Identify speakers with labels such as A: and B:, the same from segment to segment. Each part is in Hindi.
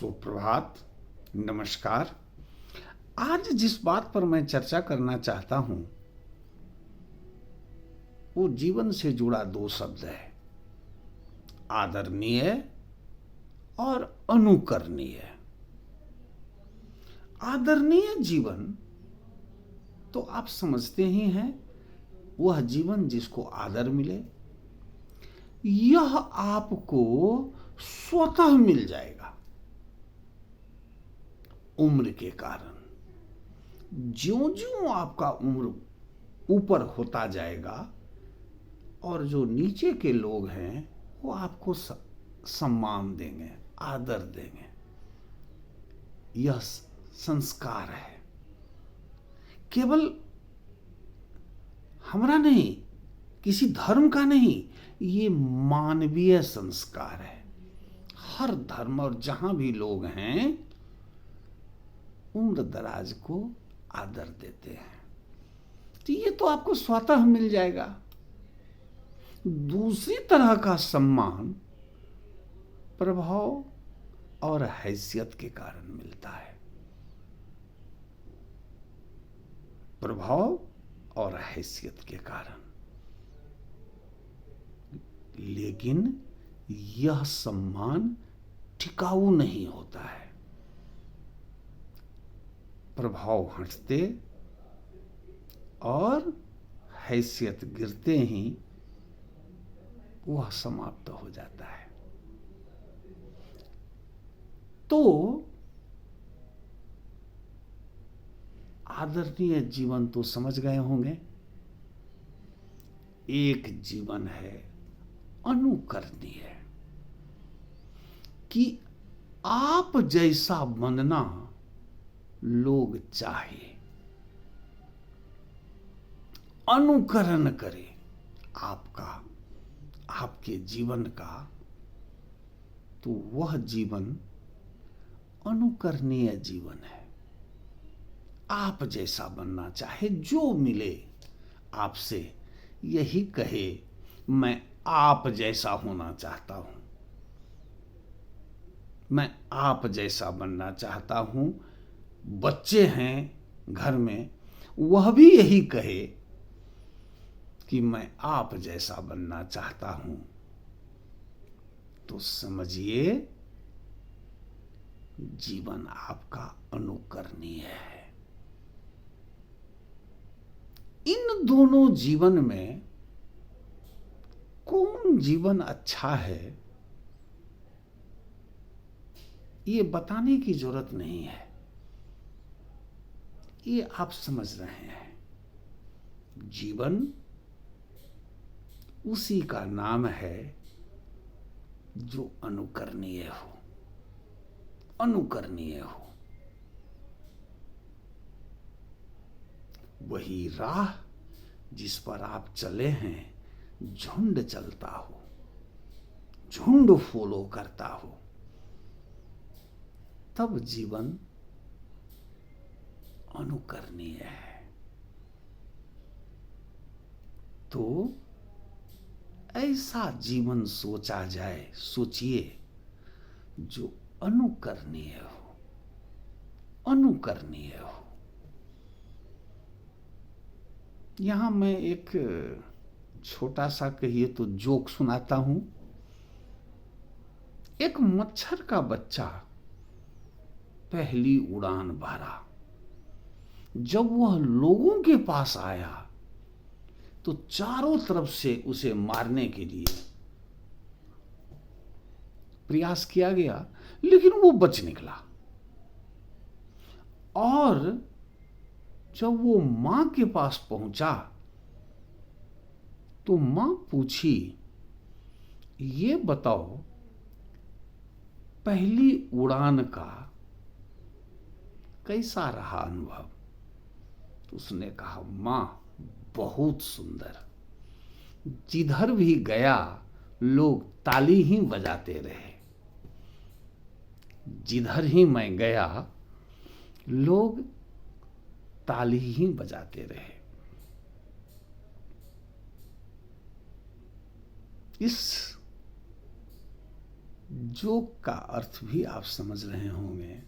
A: सुप्रभात, नमस्कार। आज जिस बात पर मैं चर्चा करना चाहता हूं वो जीवन से जुड़ा दो शब्द है, आदरणीय और अनुकरणीय। आदरणीय जीवन तो आप समझते ही हैं, वह जीवन जिसको आदर मिले, यह आपको स्वतः मिल जाएगा। उम्र के कारण ज्यों-ज्यों आपका उम्र ऊपर होता जाएगा और जो नीचे के लोग हैं वो आपको सम्मान देंगे, आदर देंगे। यह संस्कार है, केवल हमारा नहीं, किसी धर्म का नहीं, ये मानवीय संस्कार है। हर धर्म और जहां भी लोग हैं उम्र दराज को आदर देते हैं, तो ये तो आपको स्वतः मिल जाएगा। दूसरी तरह का सम्मान प्रभाव और हैसियत के कारण मिलता है। प्रभाव और हैसियत के कारण, लेकिन यह सम्मान टिकाऊ नहीं होता है। प्रभाव हटते और हैसियत गिरते ही वह समाप्त हो जाता है। तो आदरणीय जीवन तो समझ गए होंगे। एक जीवन है अनुकरणीय, कि आप जैसा बनना लोग चाहे, अनुकरण करे आपका, आपके जीवन का, तो वह जीवन अनुकरणीय जीवन है। आप जैसा बनना चाहे, जो मिले आपसे यही कहे मैं आप जैसा होना चाहता हूं, मैं आप जैसा बनना चाहता हूं। बच्चे हैं घर में, वह भी यही कहे कि मैं आप जैसा बनना चाहता हूं, तो समझिए जीवन आपका अनुकरणीय है। इन दोनों जीवन में कौन जीवन अच्छा है ये बताने की जरूरत नहीं है, ये आप समझ रहे हैं। जीवन उसी का नाम है जो अनुकरणीय हो, अनुकरणीय हो। वही राह जिस पर आप चले हैं, झुंड चलता हो, झुंड फॉलो करता हो, तब जीवन अनुकरणीय है। तो ऐसा जीवन सोचा जाए, सोचिए जो अनुकरणीय हो, अनुकरणीय हो। यहां मैं एक छोटा सा कहिए तो जोक सुनाता हूं। एक मच्छर का बच्चा पहली उड़ान भरा। जब वह लोगों के पास आया तो चारों तरफ से उसे मारने के लिए प्रयास किया गया, लेकिन वो बच निकला। और जब वो मां के पास पहुंचा तो मां पूछी, ये बताओ पहली उड़ान का कैसा रहा अनुभव? तो उसने कहा, मां बहुत सुंदर, जिधर भी गया लोग ताली ही बजाते रहे, जिधर ही मैं गया लोग ताली ही बजाते रहे। इस जोक का अर्थ भी आप समझ रहे होंगे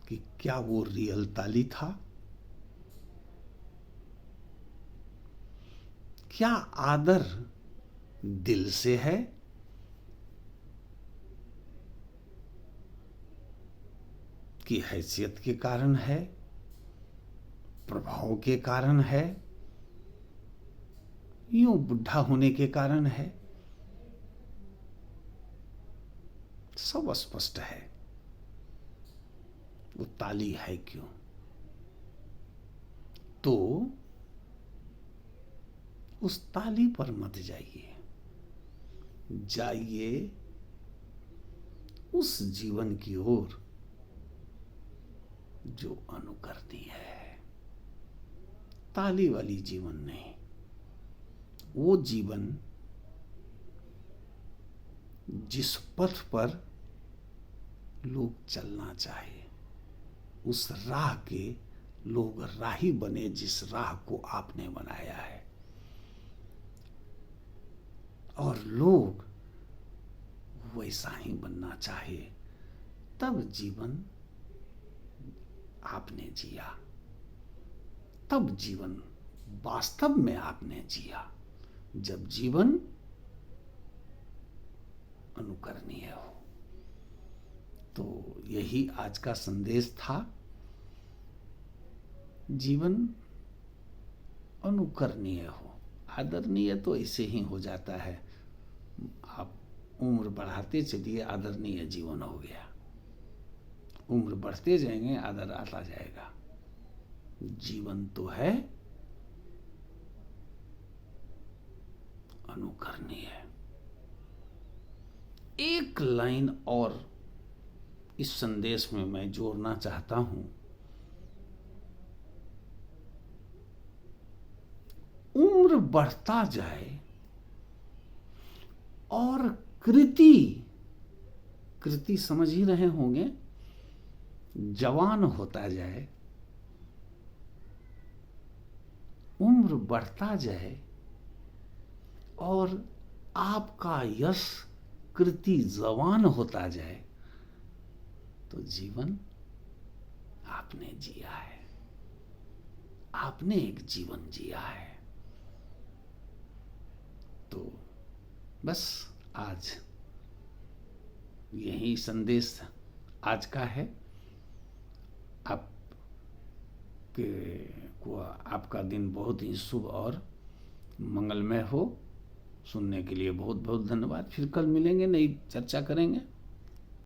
A: कि क्या वो रियल ताली था, क्या आदर दिल से है, कि हैसियत के कारण है, प्रभाव के कारण है, यूं बुढ़ा होने के कारण है। सब स्पष्ट है। वो ताली है क्यों? तो उस ताली पर मत जाइए, जाइए उस जीवन की ओर जो अनुकरणीय है। ताली वाली जीवन नहीं, वो जीवन जिस पथ पर लोग चलना चाहिए, उस राह के लोग राही बने जिस राह को आपने बनाया है, और लोग वैसा ही बनना चाहिए। तब जीवन आपने जिया, तब जीवन वास्तव में आपने जिया, जब जीवन अनुकरणीय हो। तो यही आज का संदेश था। जीवन अनुकरणीय हो, आदरणीय तो ऐसे ही हो जाता है। आप उम्र बढ़ाते चलिए, आदरणीय जीवन हो गया। उम्र बढ़ते जाएंगे, आदर आता जाएगा। जीवन तो है अनुकरणीय। एक लाइन और इस संदेश में मैं जोड़ना चाहता हूं। उम्र बढ़ता जाए और कृति समझ ही रहे होंगे, जवान होता जाए, उम्र बढ़ता जाए और आपका यश कृति जवान होता जाए, तो जीवन आपने जिया है, आपने एक जीवन जिया है। तो बस आज यही संदेश आज का है। आपका दिन बहुत ही शुभ और मंगलमय हो। सुनने के लिए बहुत बहुत धन्यवाद। फिर कल मिलेंगे, नई चर्चा करेंगे।